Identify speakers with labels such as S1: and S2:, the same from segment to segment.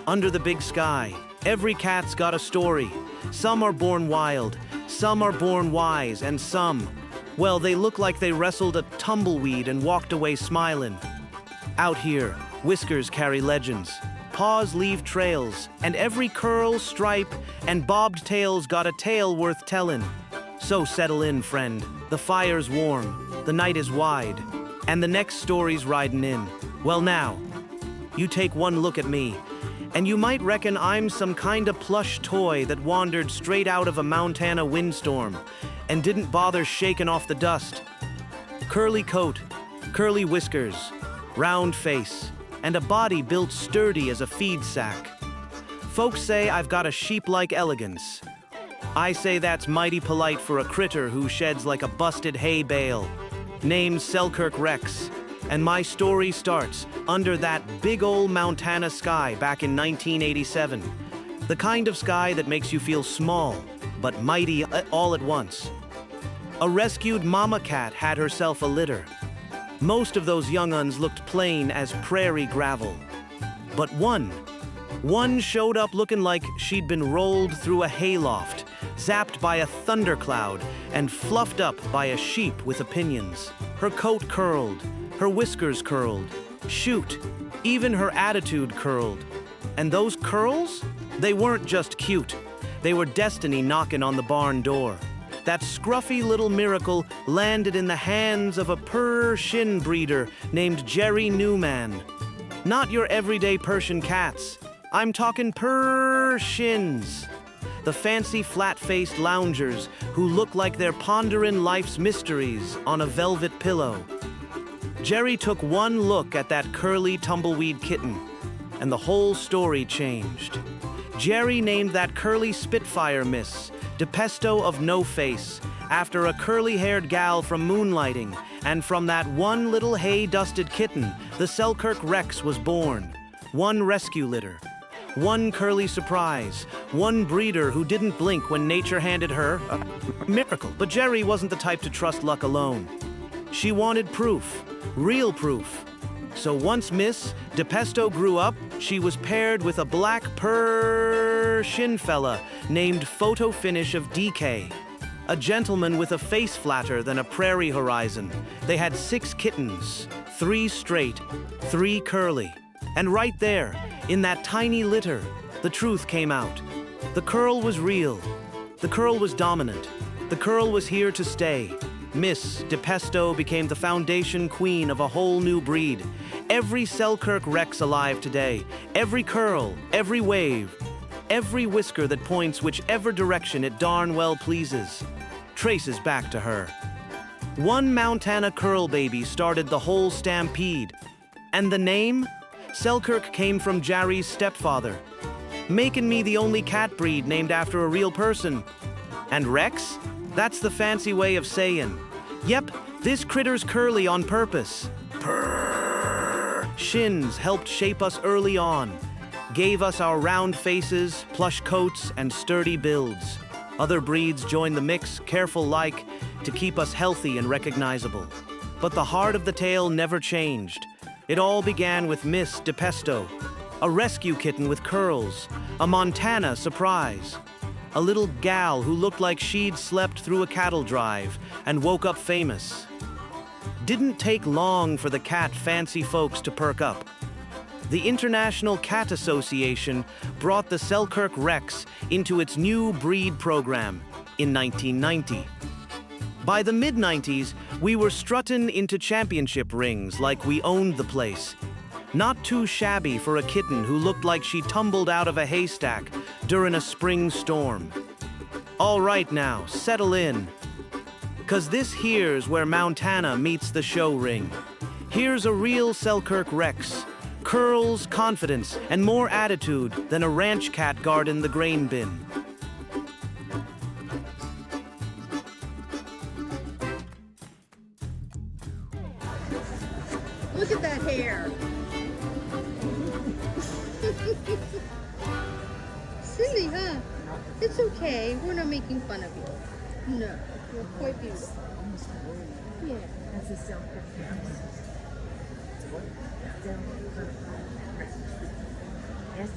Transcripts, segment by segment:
S1: Under the big sky, every cat's got a story. Some are born wild, some are born wise, and some, well, they look like they wrestled a tumbleweed and walked away smiling. Out here, whiskers carry legends, paws leave trails, and every curl, stripe, and bobbed tail's got a tale worth telling. So settle in, friend. The fire's warm, the night is wide, and the next story's riding in. Well now, you take one look at me, and you might reckon I'm some kinda plush toy that wandered straight out of a Montana windstorm and didn't bother shaking off the dust. Curly coat, curly whiskers, round face, and a body built sturdy as a feed sack. Folks say I've got a sheep-like elegance. I say that's mighty polite for a critter who sheds like a busted hay bale. Name's Selkirk Rex, and my story starts under that big old Montana sky back in 1987. The kind of sky that makes you feel small, but mighty all at once. A rescued mama cat had herself a litter. Most of those young uns looked plain as prairie gravel. But one showed up looking like she'd been rolled through a hayloft, zapped by a thundercloud, and fluffed up by a sheep with opinions. Her coat curled, her whiskers curled. Shoot, even her attitude curled. And those curls? They weren't just cute. They were destiny knocking on the barn door. That scruffy little miracle landed in the hands of a Persian breeder named Jerry Newman. Not your everyday Persian cats. I'm talking Persians. The fancy flat-faced loungers who look like they're pondering life's mysteries on a velvet pillow. Jerry took one look at that curly tumbleweed kitten, and the whole story changed. Jerry named that curly Spitfire miss DePesto of No Face, after a curly-haired gal from moonlighting, and from that one little hay-dusted kitten, the Selkirk Rex was born. One rescue litter, one curly surprise, one breeder who didn't blink when nature handed her a miracle. But Jerry wasn't the type to trust luck alone. She wanted proof, real proof. So once Miss DePesto grew up, she was paired with a black Persian fella named Photo Finish of DK, a gentleman with a face flatter than a prairie horizon. They had 6 kittens, 3 straight, 3 curly. And right there, in that tiny litter, the truth came out. The curl was real. The curl was dominant. The curl was here to stay. Miss DePesto became the foundation queen of a whole new breed. Every Selkirk Rex alive today, every curl, every wave, every whisker that points whichever direction it darn well pleases, traces back to her. One Montana curl baby started the whole stampede. And the name? Selkirk came from Jerry's stepfather, making me the only cat breed named after a real person. And Rex? That's the fancy way of saying, yep, this critter's curly on purpose. Purr. Shins helped shape us early on, gave us our round faces, plush coats, and sturdy builds. Other breeds joined the mix, careful like, to keep us healthy and recognizable. But the heart of the tale never changed. It all began with Miss DePesto, a rescue kitten with curls, a Montana surprise. A little gal who looked like she'd slept through a cattle drive and woke up famous. Didn't take long for the cat fancy folks to perk up. The International Cat Association brought the Selkirk Rex into its new breed program in 1990. By the mid-90s, we were strutting into championship rings like we owned the place. Not too shabby for a kitten who looked like she tumbled out of a haystack during a spring storm. All right now, settle in. 'Cause this here's where Montana meets the show ring. Here's a real Selkirk Rex. Curls, confidence, and more attitude than a ranch cat guarding the grain bin.
S2: Look at that hair. Silly, huh? It's okay. We're not making fun of you. No, you're quite beautiful. Yeah.
S3: That's a Selkirk.
S2: You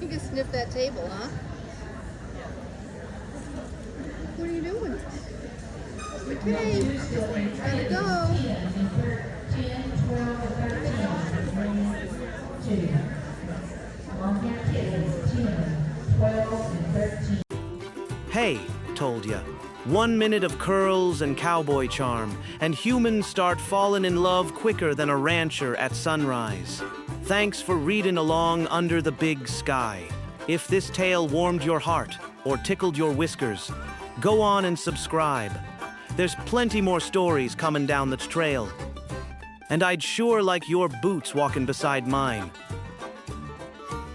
S2: can sniff that table, huh? What are you doing? Okay, gotta go.
S1: Hey, told ya. 1 minute of curls and cowboy charm, and humans start falling in love quicker than a rancher at sunrise. Thanks for reading along under the big sky. If this tale warmed your heart or tickled your whiskers, go on and subscribe. There's plenty more stories coming down the trail. And I'd sure like your boots walking beside mine.